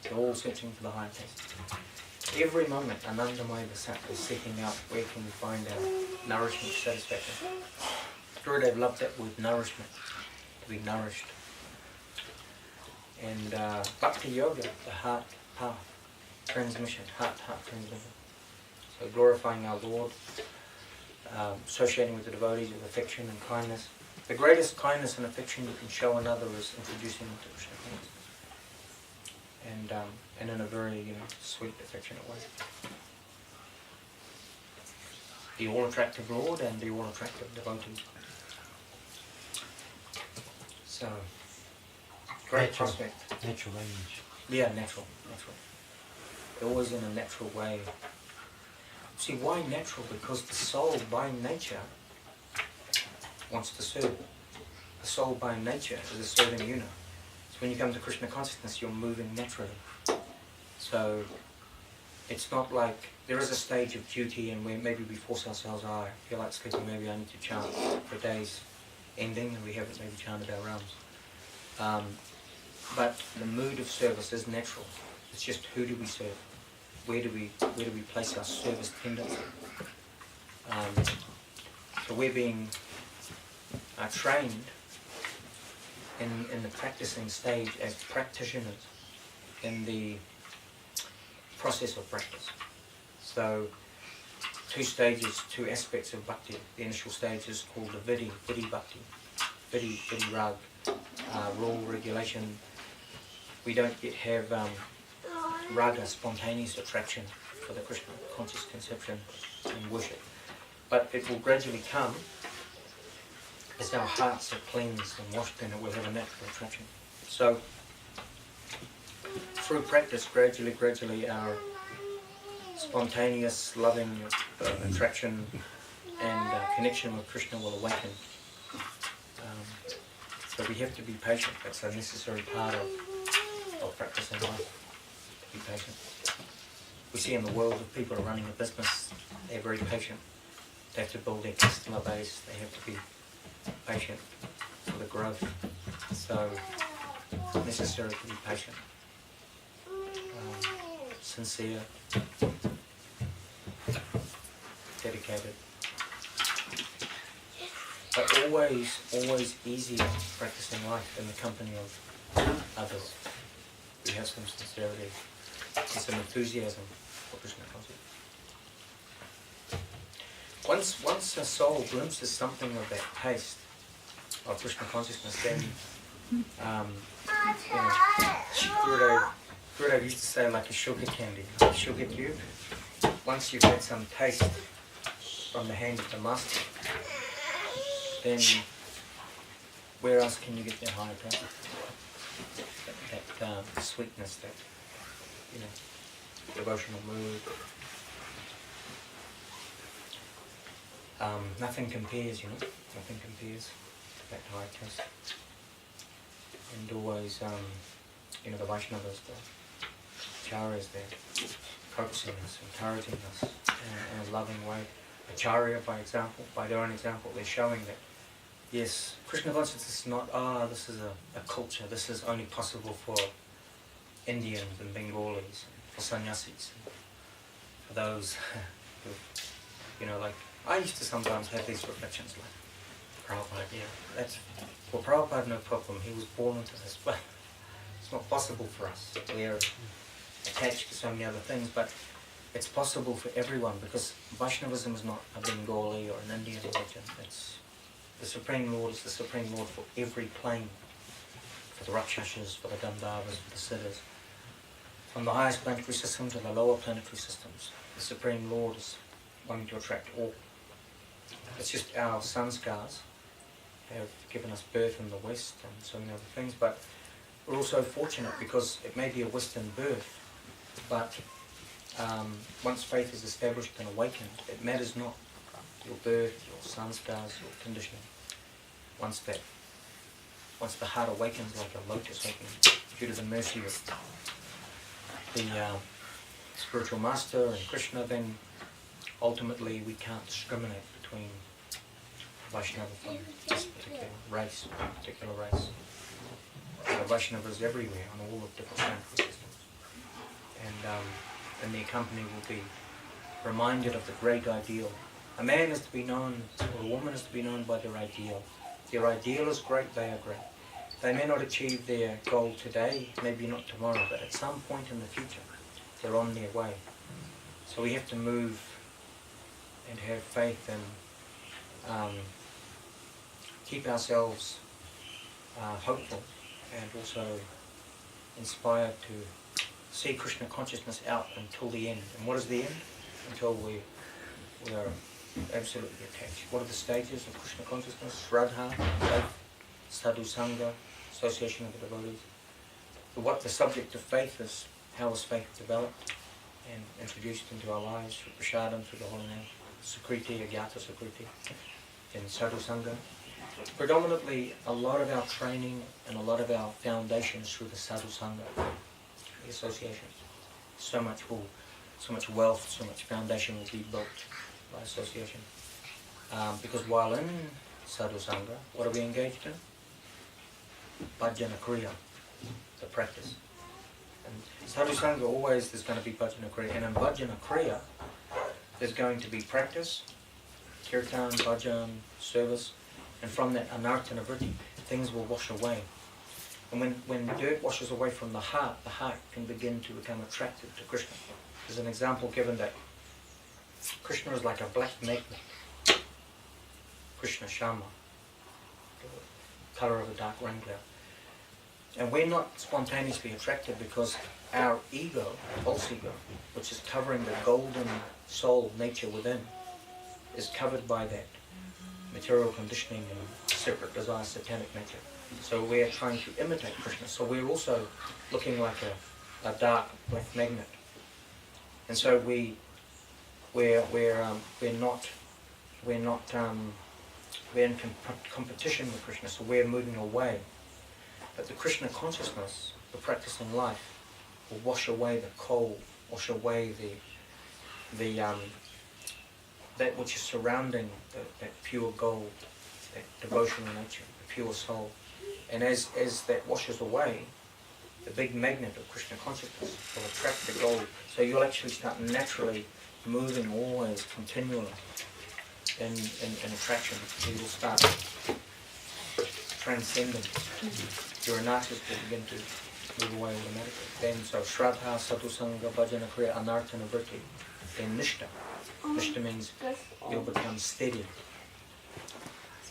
They're all searching for the higher taste. Every moment, Anandamaya Vasat is seeking out where can we find our nourishment, satisfaction. Gurudev loved that word nourishment, to be nourished. And Bhakti Yoga, the heart path, transmission, heart transmission. So glorifying our Lord, associating with the devotees with affection and kindness. The greatest kindness and affection you can show another is introducing them to Krishna consciousness. And in a very sweet, affectionate way. The all-attractive Lord and the all-attractive devotees. So, great prospect. Natural language. Yeah, natural. Always in a natural way. See, why natural? Because the soul, by nature, wants to serve. The soul, by nature, is a serving unit. So when you come to Krishna consciousness, you're moving naturally. So it's not like there is a stage of duty, and where maybe we force ourselves. I feel like sleeping. Maybe I need to chant for a day's ending, and we haven't maybe chanted our rounds. But the mood of service is natural. It's just who do we serve? Where do we place our service tendency? So we're being trained in the practicing stage as practitioners in the process of practice. So two aspects of bhakti. The initial stage is called the vidhi bhakti, vidhi rag, rule, regulation. We don't yet have raga, spontaneous attraction for the Krishna conscious conception and worship. But it will gradually come as our hearts are cleansed and washed, and it will have a natural attraction. So through practice, gradually our spontaneous, loving attraction and connection with Krishna will awaken. So we have to be patient. That's a necessary part of practicing life. Be patient. We see in the world if people are running a business, they're very patient. They have to build their customer base. They have to be patient for the growth. So necessary to be patient, sincere, dedicated. But always easier practicing life in the company of others. We have some sincerity and some enthusiasm for Krishna consciousness. Once a soul glimpses something of that taste of Krishna consciousness, then Gurudev used to say like a sugar candy, like a sugar cube. Once you've had some taste from the hand of the master, then where else can you get that higher taste? That sweetness, that devotional mood. Nothing compares, nothing compares to that high taste. And always, the Vaishnavas, the Acharyas there, coaxing us, encouraging us in a loving way. Acharya, by their own example, they're showing that, yes, Krishna consciousness is not, this is a culture, this is only possible for Indians and Bengalis, for sannyasis, for those who, like, I used to sometimes have these reflections like, Prabhupada, for Prabhupada no problem, he was born into this, but it's not possible for us. We are attached to so many other things, but it's possible for everyone, because Vaishnavism is not a Bengali or an Indian religion. It's the Supreme Lord is the Supreme Lord for every plane, for the Rakshasas, for the Gandharvas, for the Siddhas. From the highest planetary system to the lower planetary systems, the Supreme Lord is wanting to attract all. It's just our sanskars have given us birth in the West and so many other things, but we're also fortunate because it may be a Western birth, but once faith is established and awakened, it matters not your birth, your sanskars, your conditioning. Once the heart awakens like a lotus opening, due to the mercy of the spiritual master and Krishna, then ultimately we can't discriminate between Vaishnava from this particular race. The Vaishnava is everywhere on all the different planetary systems. and their company will be reminded of the great ideal. A man is to be known, or a woman is to be known by their ideal. Their ideal is great, they are great. They may not achieve their goal today, maybe not tomorrow, but at some point in the future, they're on their way. So we have to move and have faith and keep ourselves hopeful and also inspired to see Krishna consciousness out until the end. And what is the end? Until we are absolutely attached. What are the stages of Krishna consciousness? Shraddha, faith, sadhu sangha, association of the devotees. What the subject of faith is, how is faith developed and introduced into our lives through prasadam, through the holy name, sukriti, agyata sukriti, and sadhu sangha. Predominantly, a lot of our training and a lot of our foundations through the sadhu sangha, the association. So much wealth, so much foundation will be built by association. Because while in sadhu sangha, what are we engaged in? Bhajana kriya, the practice. And sadhu sangha, always there's going to be bhajana kriya. And in bhajana kriya, there's going to be practice, kirtan, bhajan, service. And from that anartha nivritti, things will wash away. And when dirt washes away from the heart can begin to become attracted to Krishna. There's an example given that Krishna is like a black magnet. Krishna Shama, the colour of a dark rain cloud. And we're not spontaneously attracted because our ego, false ego, which is covering the golden soul nature within, is covered by that material conditioning and separate desire, satanic nature. So we're trying to imitate Krishna. So we're also looking like a dark black magnet. And so we're in competition with Krishna. So we're moving away. But the Krishna consciousness, the practice in life, will wash away the coal, wash away that which is surrounding that pure gold, that devotional nature, the pure soul. And as that washes away, the big magnet of Krishna consciousness will attract the gold. So you'll actually start naturally moving always, continually in attraction. You will start transcending. Your anarthas will begin to move away automatically. Then so Shraddha, Sadhu Sangha, Bhajana Kriya, Anartha Nivritti. Then Nishta. Nishta means you'll become steady.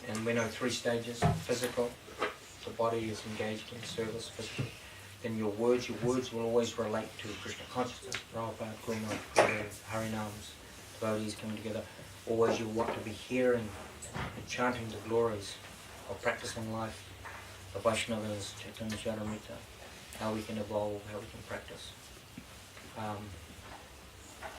And we know 3 stages. Physical, the body is engaged in service physically. Then your words will always relate to Krishna consciousness. Prabhupada, Kuma, Guru, Harinams, devotees coming together. Always you want to be hearing and chanting the glories of practicing life, the Vaishnavas, Chaitanya Charitamrita, how we can evolve, how we can practice.